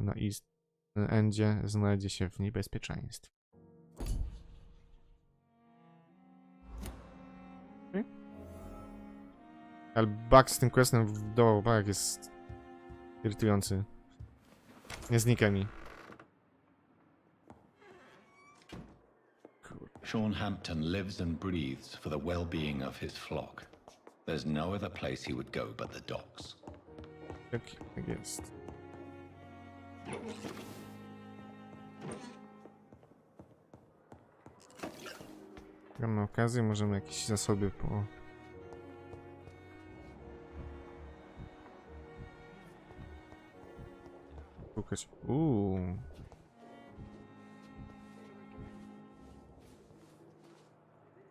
na endzie znajdzie się w niebezpieczeństwie. Okay. Ale bug z tym questem w dołu, bug jest irytujący. Nie znika mi. Sean Hampton lives and breathes for the well-being of his flock. There's no other place he would go but the docks. Tak jest. Mamy okazję, możemy jakieś zasoby szukać.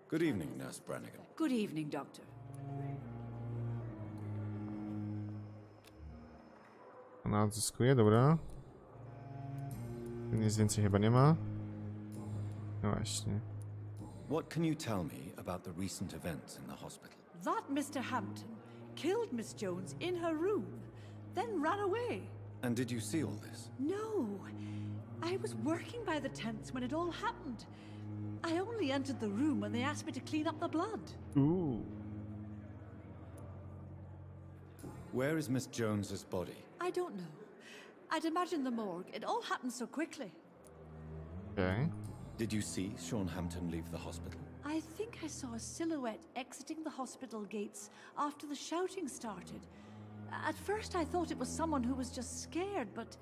Good evening, Nurse Brannigan. Good evening, Doctor. Ona odzyskuje, dobra. Nic więcej chyba nie ma. No właśnie. What can you tell me about the recent events in the hospital? That Mr. Hampton killed Miss Jones in her room, then ran away. And did you see all this? No, I was working by the tents when it all happened. I only entered the room when they asked me to clean up the blood. Ooh. Where is Miss Jones's body? I don't know. I'd imagine the morgue. It all happened so quickly. Okay. Did you see Sean Hampton leave the hospital? I think I saw a silhouette exiting the hospital gates after the shouting started. At first I thought it was someone who was just scared, but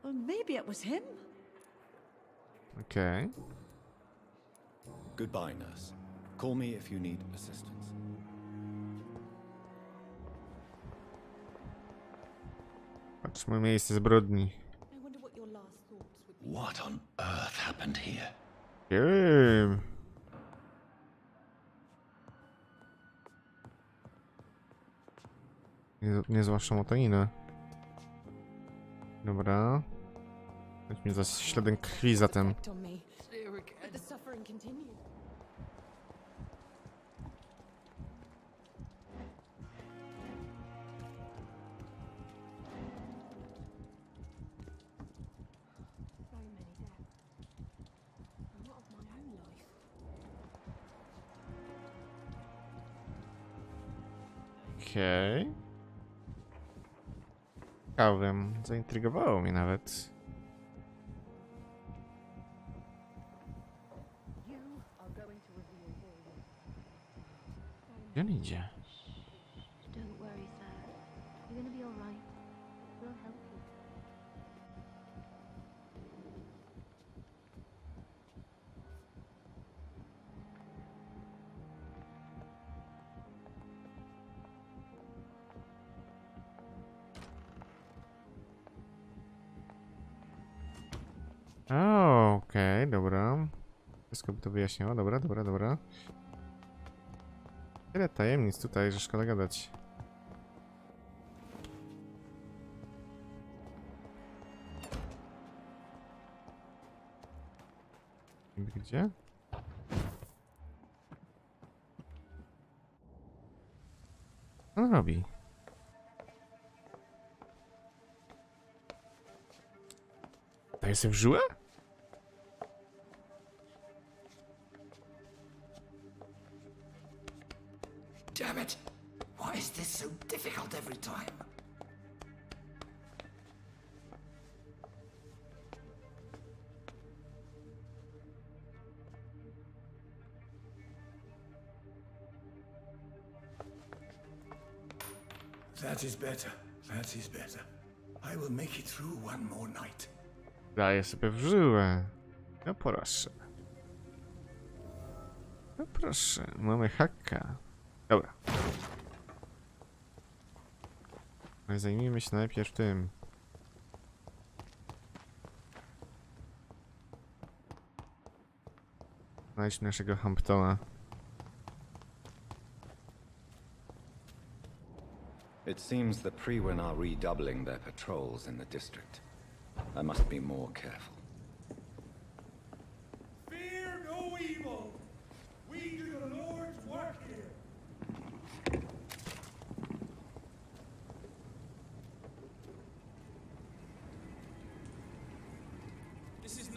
well, maybe it was him. Okay. Goodbye, nurse. Call me if you need assistance. Patrzmy miejsce zbrodni. I wonder what your last thoughts would be. What on earth happened here? Wiem. Niezła szamotanina. Dobra. Chodźmy za śladem krwi zatem. Okej. Ciekawym. Zaintrygowało mnie nawet. Gdzie on idzie? Don't worry, sir. You're gonna be all right. We'll help you. Okej, dobra. Wszystko by to wyjaśniało. Dobra, dobra, dobra. Tyle tajemnic tutaj, że szkoda gadać. Gdzie? Co on robi? Daje sobie w żyłę? Damn it! Why is this so difficult every time? That is better. That is better. I will make it through one more night. Daje sobie w żyłę. No proszę. No proszę, mamy haka. Dobra. Ale zajmijmy się najpierw tym. Znajdź naszego Hamptona. It seems the Frewen are redoubling their patrols in the district. I must be more careful. Fear no evil. We do the Lord's work here.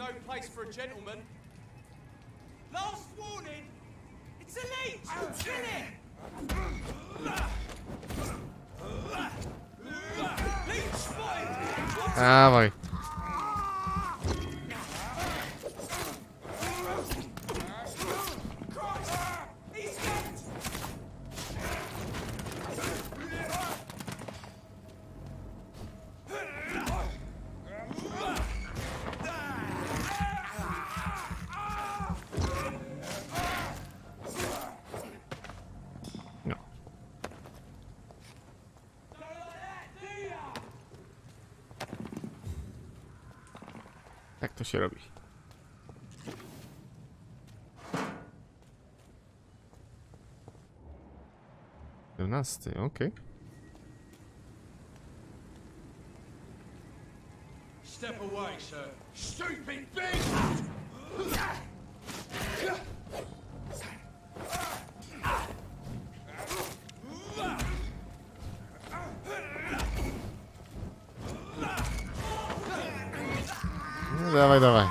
no place for a gentleman. Last warning! It's a leech! Kill it! Leech spotted! Dawaj. He's dead! No. Tak to się robi. 17, okej. Step away, sir. Stupid thing! No, dawaj, dawaj.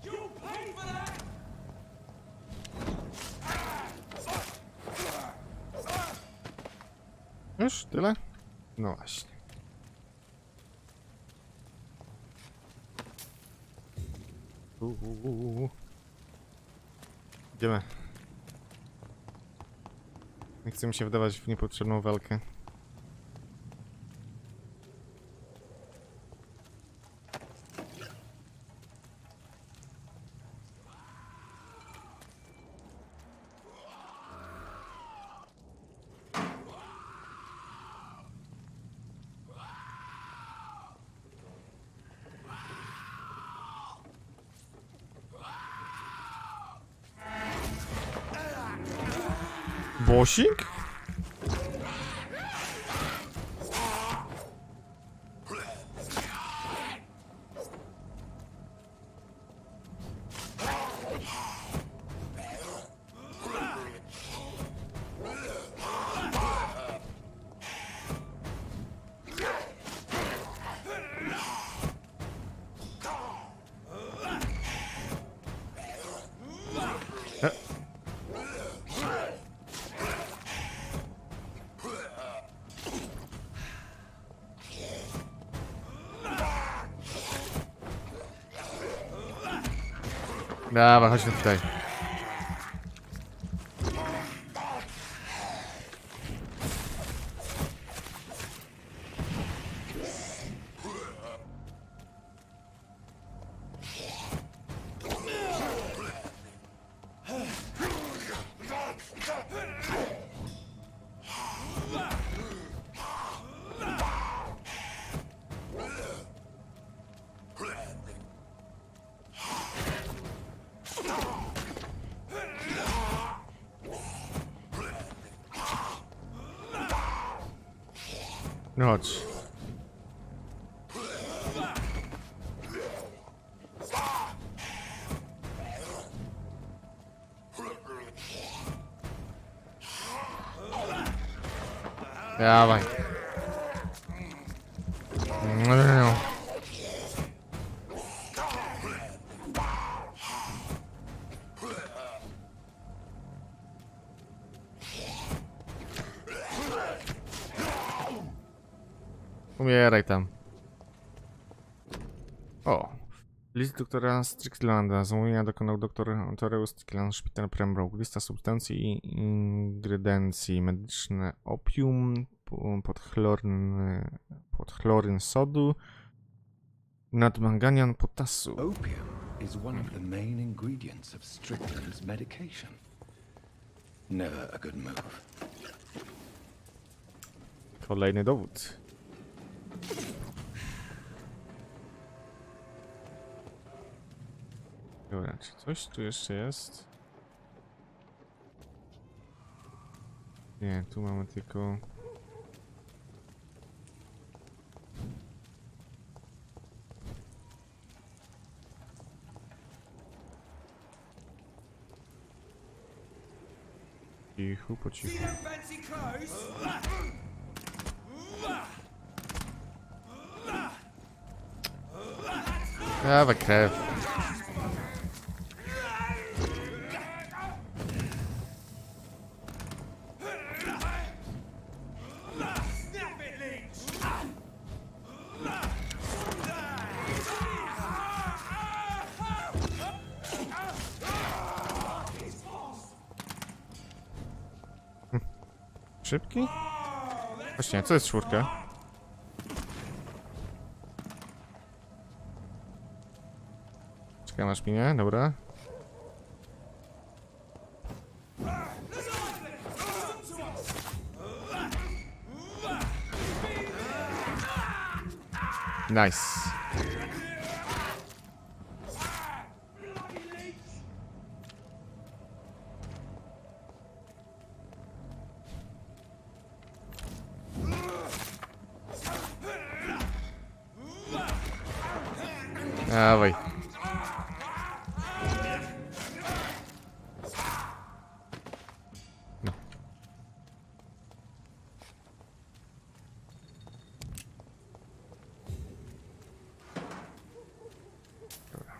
You'll pay for that! Już tyle? No właśnie. Idziemy. Nie chcę mi się wdawać w niepotrzebną walkę. Bosik? Dobra, chodźmy tutaj. No chodź. Dawaj. Umieraj tam. O. List doktora Stricklanda. Zamówienia dokonał doktor Toreu Strickland, szpital Pembroke. Lista substancji i ingredencji medyczne. Opium, podchloryn sodu, nadmanganian potasu. Opium is one of the main ingredients of Strickland's medication. Never a good move. Kolejny dowód. Dobra, czy coś tu jeszcze jest? Nie, tu mamy tylko... Cichu, po cichu. See them fancy clothes? Dawaj krew. Snap it, Leech! Szybki? Właśnie, co jest czwórka? Czekaj, masz minie, dobra. Nice. Dawaj. No. Dobra.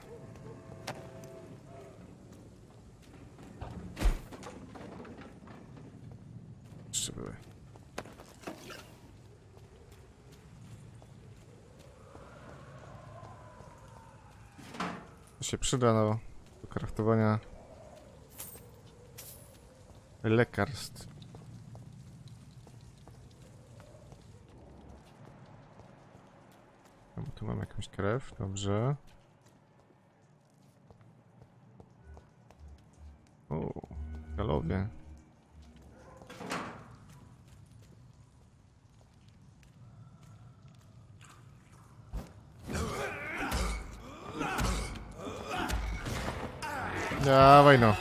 Jeszcze były. To się przyda do kraftowania lekarstw. No, tu mam jakąś krew, dobrze. O, galowie. Dawaj no.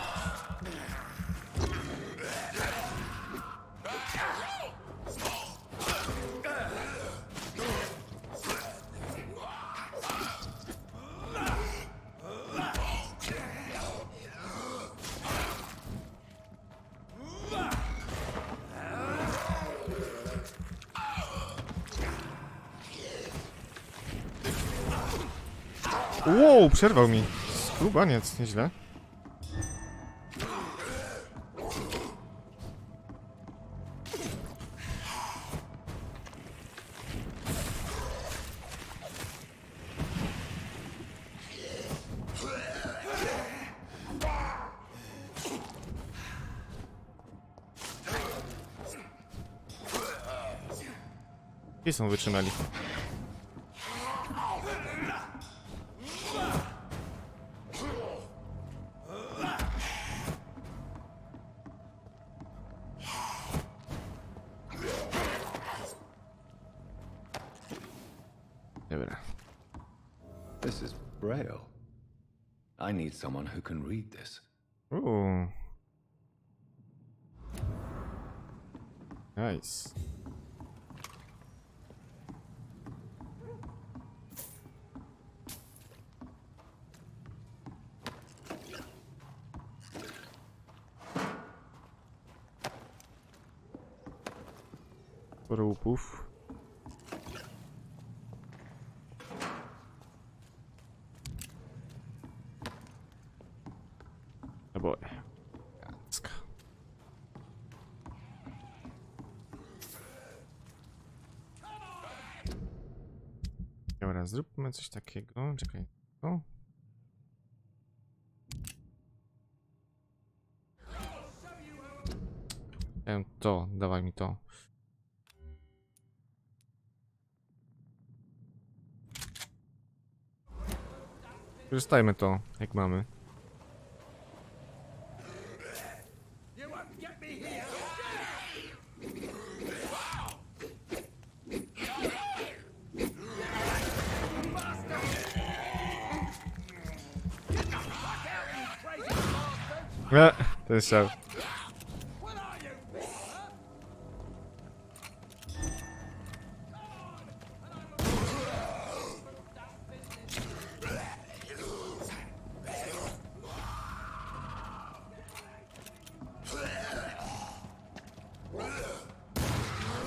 Wow, przerwał mi. Skrubaniec, nieźle. Gdzie są wytrzymali? Dobra. This is Braille. I need someone who can read this. Ooh. Nice. Sporo łupów. Oboje. Jacka. Dobra, zróbmy coś takiego. Czekaj. O. To, dawaj mi to. Korzystajmy to, jak mamy. Ten strzał.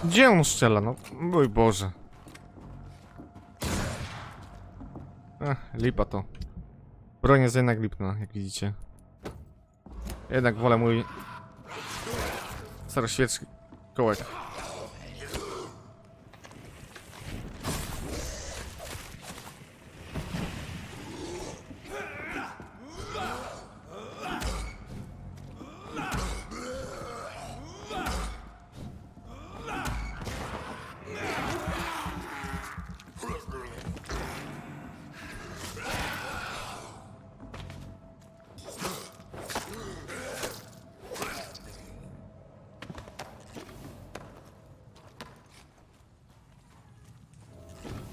Gdzie on strzela? No, mój Boże. Lipa to. Broń jest jednak lipna, jak widzicie. Jednak wolę mój staroświecki kołek.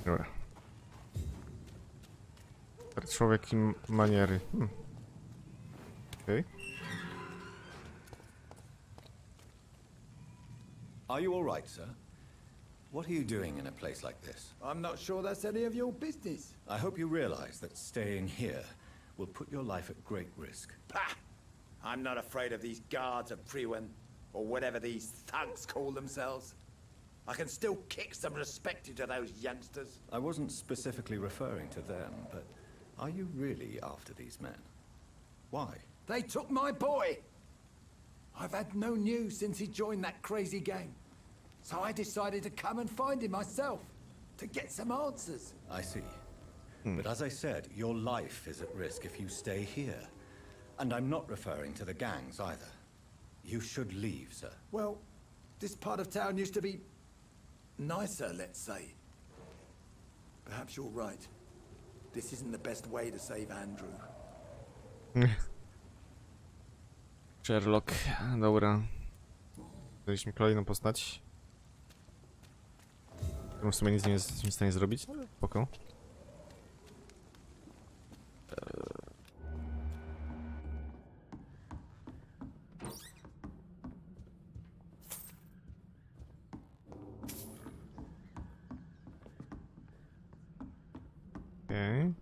Dobra. Człowiek i maniery. Okej. Are you all right, sir? What are you doing in a place like this? I'm not sure that's any of your business. I hope you realize that staying here will put your life at great risk. Pah! I'm not afraid of these guards of Priwen, or whatever these thugs call themselves. I can still kick some respect into those youngsters. I wasn't specifically referring to them, but are you really after these men? Why? They took my boy! I've had no news since he joined that crazy gang. So I decided to come and find him myself, to get some answers. I see. But as I said, your life is at risk if you stay here. And I'm not referring to the gangs either. You should leave, sir. Well, this part of town used to be nicer, let's say. Perhaps you're right. This isn't the best way to save Andrew. Sherlock, dobra. Daliśmy kolejną postać. Którą w sumie nic nie jest w stanie zrobić, ale spoko. Okej.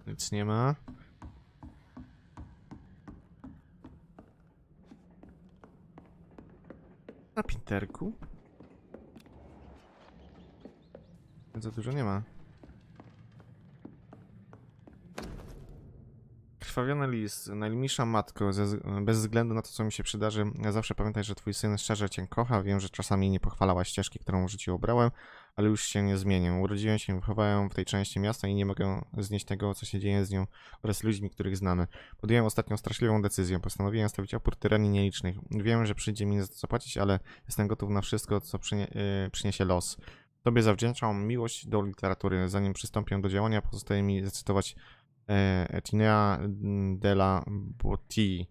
Nic nie ma. Na pinterku? Za dużo nie ma. Krwawiony list. Najmilsza matko, bez względu na to, co mi się przydarzy, zawsze pamiętaj, że twój syn szczerze cię kocha. Wiem, że czasami nie pochwalała ścieżki, którą w życiu obrałem, ale już się nie zmienię. Urodziłem się i wychowałem w tej części miasta i nie mogę znieść tego, co się dzieje z nią oraz ludźmi, których znamy. Podjąłem ostatnią straszliwą decyzję. Postanowiłem stawić opór tyranii nielicznych. Wiem, że przyjdzie mi za to zapłacić, ale jestem gotów na wszystko, co przyniesie los. Tobie zawdzięczam miłość do literatury. Zanim przystąpię do działania, pozostaje mi zacytować Etinea de la Boetie.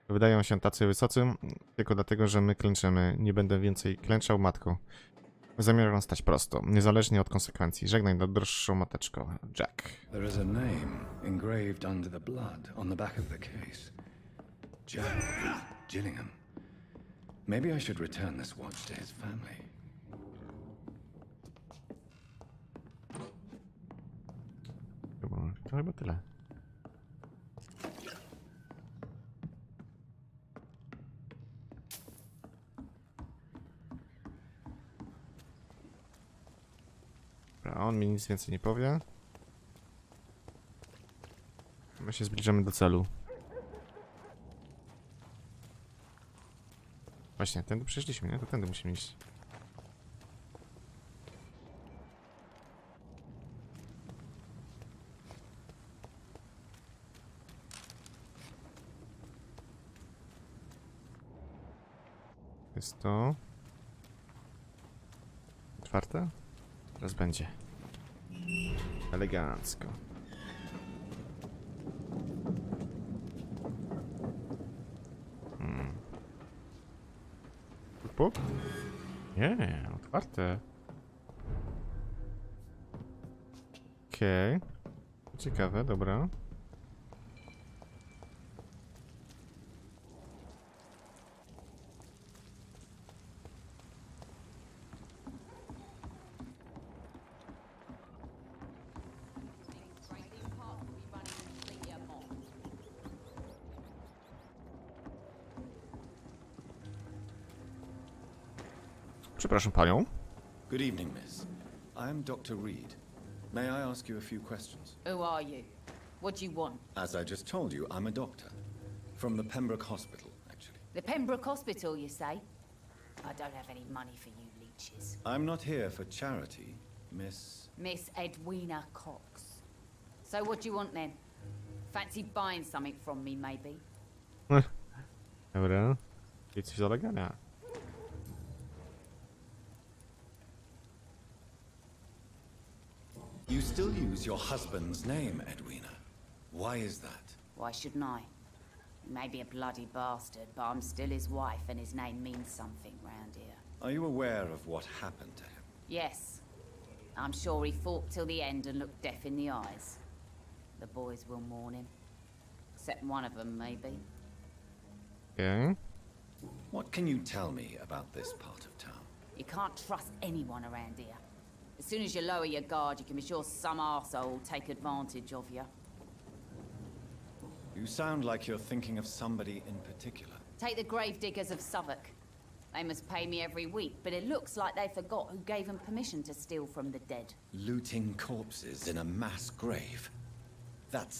Wydają się tacy wysocy, tylko dlatego, że my klęczymy. Nie będę więcej klęczał, matko. Zamierzam stać prosto, niezależnie od konsekwencji. Żegnaj, najdroższą mateczko. Jack. There is a name engraved under the blood on the back of the case. Jack Gillingham. Maybe I should return this watch to his family. To chyba tyle. Dobra, on mi nic więcej nie powie. My się zbliżamy do celu. Właśnie, tędy przeszliśmy, nie? To tędy musimy iść. Jest to... Otwarte? Teraz będzie. Elegancko. Puk? Nie, otwarte. Okej. Ciekawe, dobra. Przepraszam panią. Good evening, miss. I am Dr. Reed. May I ask you a few questions? Who are you? What do you want? As I just told you, I'm a doctor. From the Pembroke Hospital, actually. The Pembroke Hospital, you say? I don't have any money for you leeches. I'm not here for charity, miss. Miss Edwina Cox. So what do you want then? Fancy buying something from me, maybe? Dobra. I coś do zalegania. You still use your husband's name, Edwina. Why is that? Why shouldn't I? He may be a bloody bastard, but I'm still his wife and his name means something round here. Are you aware of what happened to him? Yes. I'm sure he fought till the end and looked death in the eyes. The boys will mourn him. Except one of them, maybe. Okay. What can you tell me about this part of town? You can't trust anyone around here. As soon as you lower your guard, you can be sure some arsehole will take advantage of you. You sound like you're thinking of somebody in particular. Take the gravediggers of Southwark. They must pay me every week, but it looks like they forgot who gave them permission to steal from the dead. Looting corpses in a mass grave. That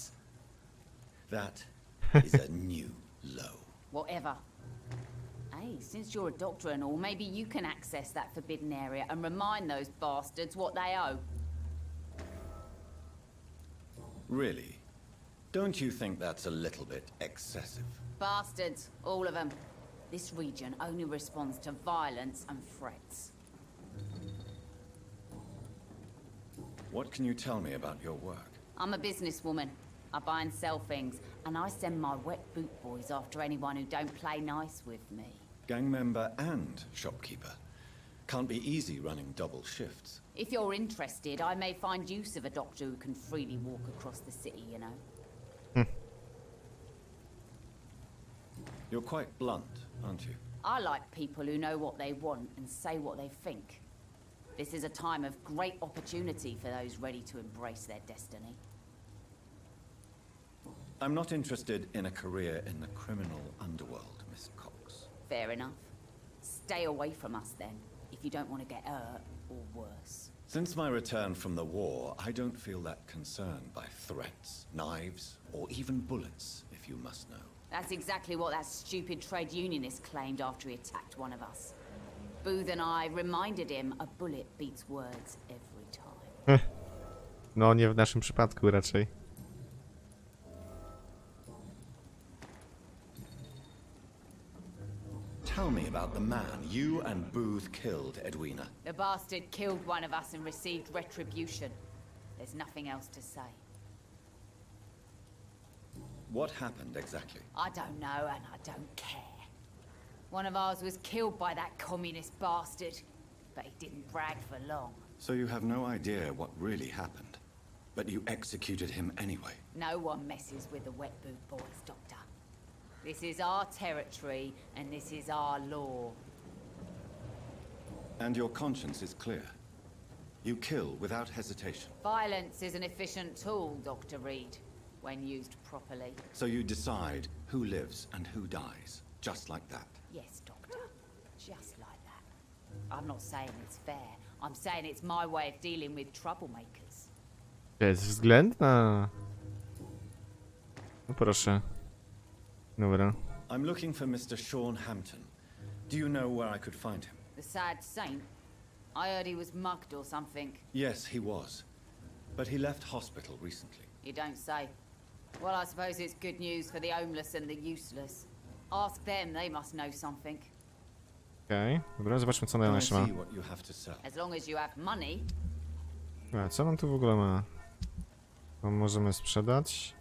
is a new low. Whatever. Hey, since you're a doctor and all, maybe you can access that forbidden area and remind those bastards what they owe. Really? Don't you think that's a little bit excessive? Bastards, all of them. This region only responds to violence and threats. What can you tell me about your work? I'm a businesswoman. I buy and sell things, and I send my wet boot boys after anyone who don't play nice with me. Gang member and shopkeeper. Can't be easy running double shifts. If you're interested, I may find use of a doctor who can freely walk across the city, you know. You're quite blunt, aren't you? I like people who know what they want and say what they think. This is a time of great opportunity for those ready to embrace their destiny. I'm not interested in a career in the criminal underworld, Miss Cox. Fair enough. Stay away from us then, if you don't want to get hurt or worse. Since my return from the war, I don't feel that concerned by threats, knives, or even bullets, if you must know. That's exactly what that stupid trade unionist claimed after he attacked one of us. Booth and I reminded him a bullet beats words every time. No, nie w naszym przypadku raczej. Tell me about the man you and Booth killed, Edwina. The bastard killed one of us and received retribution. There's nothing else to say. What happened exactly? I don't know and I don't care. One of ours was killed by that communist bastard, but he didn't brag for long. So you have no idea what really happened, but you executed him anyway. No one messes with the wet boot boys, Doctor. This is our territory and this is our law. And your conscience is clear. You kill without hesitation. Violence is an efficient tool, Dr. Reed, when used properly. So you decide who lives and who dies, just like that. Yes, Doctor. Just like that. I'm not saying it's fair. I'm saying it's my way of dealing with troublemakers. Bezwzględna. No proszę. Dobra. I'm looking for Mr. Sean Hampton. Do you know where I could find him? The sad saint? I heard he was mugged or something. Yes, he was. But he left hospital recently. You don't say. Well, I suppose it's good news for the homeless and the useless. Ask them, they must know something. Okej. Dobra, zobaczmy co Can ona I jeszcze ma. see what you have to sell? As long as you have money. A co on tu w ogóle ma? To możemy sprzedać.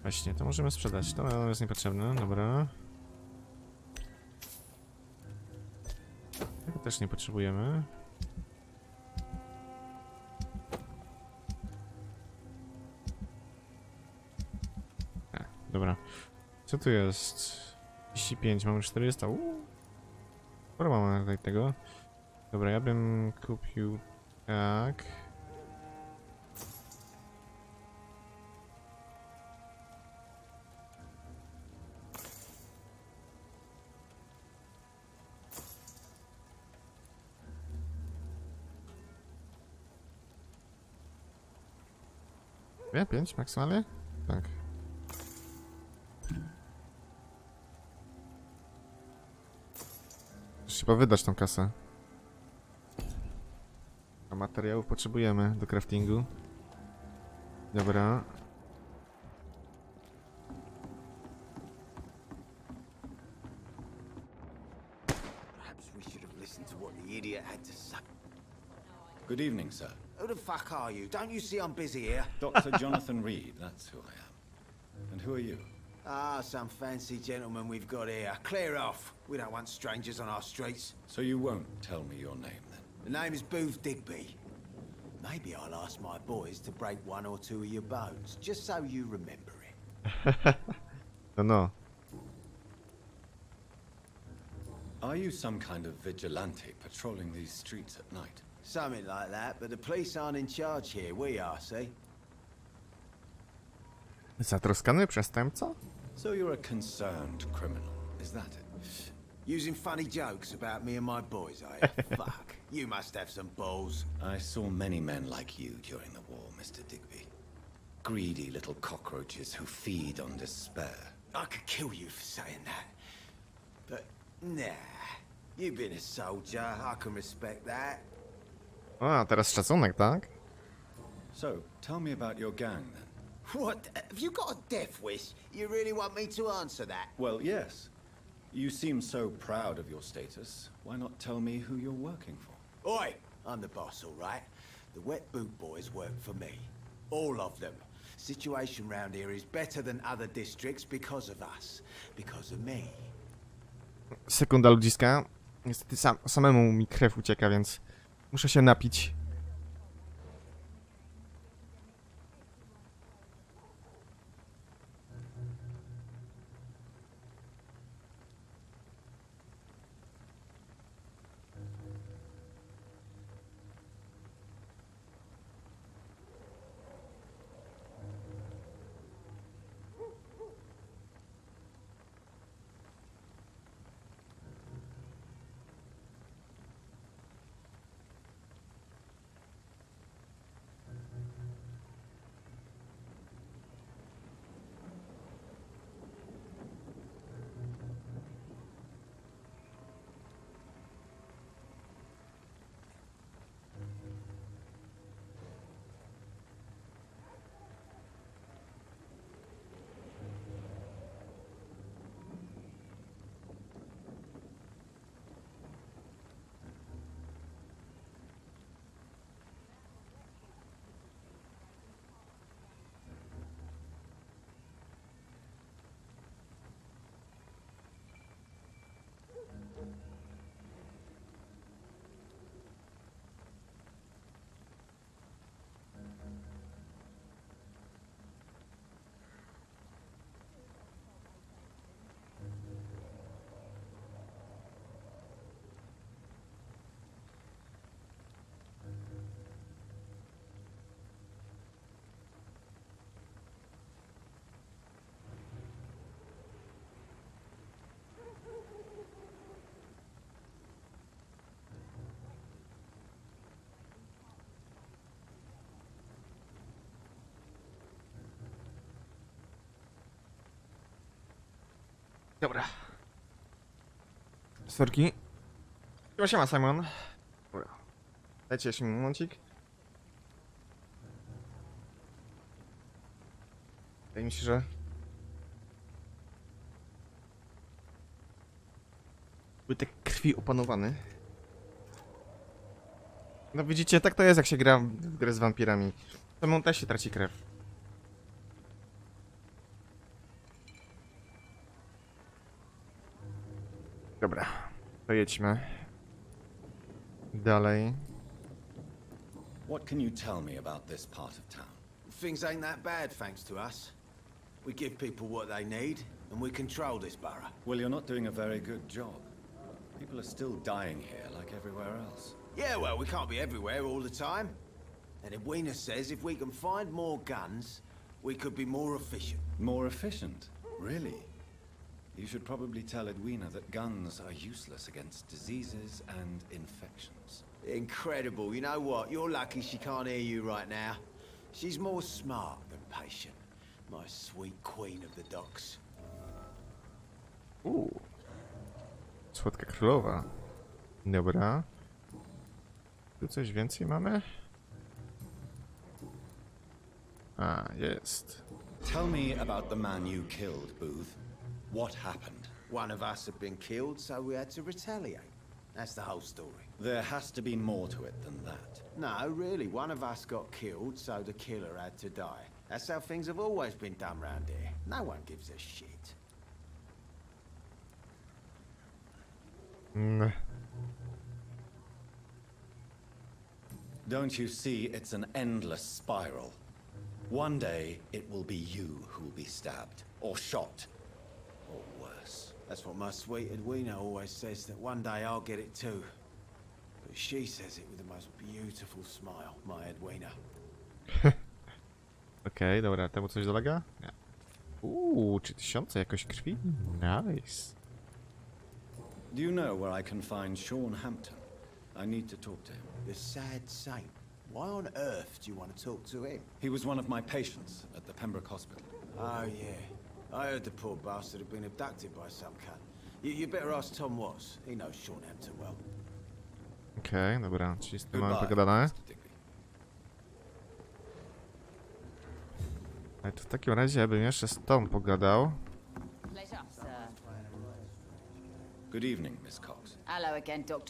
Właśnie, to możemy sprzedać. To nam jest niepotrzebne, dobra. Tego też nie potrzebujemy. Dobra. Co tu jest? 35, mamy 400. Sporo mamy tutaj tego. Dobra, ja bym kupił tak. Nie? 5 maksymalnie? Tak. Trzeba wydać tą kasę. A materiałów potrzebujemy do craftingu. Dobra. Perhaps we should have listened to what the idiot had to say. Good evening, sir. Who the fuck are you? Don't you see I'm busy here? Dr. Jonathan Reed, that's who I am. And who are you? Ah, some fancy gentleman we've got here. Clear off. We don't want strangers on our streets. So you won't tell me your name, then? The name is Booth Digby. Maybe I'll ask my boys to break one or two of your bones, just so you remember it. No. Are you some kind of vigilante patrolling these streets at night? Something like that, but the police aren't in charge here. We are, see? Zatroskany przestępca? So you're a concerned criminal, is that it? Using funny jokes about me and my boys, are you? Fuck. You must have some balls. I saw many men like you during the war, Mr. Digby. Greedy little cockroaches who feed on despair. I could kill you for saying that. But, nah. You've been a soldier. I can respect that. A, teraz szacunek, tak? So, tell me about your gang, then. What? Have you got a death wish? You really want me to answer that? Well, yes. You seem so proud of your status. Why not tell me who you're working for? Oi! I'm the boss, all right? The Wet Boot Boys work for me. All of them. Situation round here is better than other districts because of us. Because of me. Sekunda ludziska. Niestety samemu mi krew ucieka, więc muszę się napić. Dobra. Sorki. Siema, Simon. Dobra. Dajcie jeszcze mi momencik. Wydaje mi się, że... Bytek krwi opanowany. No widzicie, tak to jest, jak się gra w grę z wampirami. Samemu też się traci krew. Dobra, to jedźmy dalej. What can you tell me about this part of town? Things ain't that bad thanks to us. We give people what they need, and we control this borough. Well, you're not doing a very good job. People are still dying here like everywhere else. Yeah, well, we can't be everywhere all the time. And Edwina says if we can find more guns, we could be more efficient. More efficient? Really? You should probably tell Edwina that guns are useless against diseases and infections. Incredible. You know what? You're lucky she can't hear you right now. She's more smart than patient. My sweet queen of the docks. Słodka królowa. Dobra. Tu coś więcej mamy? A, jest. Tell me about the man you killed, Booth. What happened? One of us had been killed, so we had to retaliate. That's the whole story. There has to be more to it than that. No, really, one of us got killed, so the killer had to die. That's how things have always been done round here. No one gives a shit. Don't you see it's an endless spiral? One day, it will be you who will be stabbed, or shot, or worse. That's what my sweet Edwina always says, that one day I'll get it too. But she says it with the most beautiful smile, my Edwina. Okej, dobra, temu coś dolega? Nie. 3000 jakoś krwi? Nice. Do you know where I can find Sean Hampton? I need to talk to him. The sad saint. Why on earth do you want to talk to him? He was one of my patients at the Pembroke Hospital. Oh, yeah. I heard the poor bastard had been abducted by some cunt. You better ask Tom Watts. He knows Sean Hampton well. Okej, dobra, czyli z tym mamy Goodbye, pogadane. Mr. Digby. Ale to w takim razie bym jeszcze z tą pogadał. Pleasure, sir. Good evening, Miss Cox. Hello again, Dr.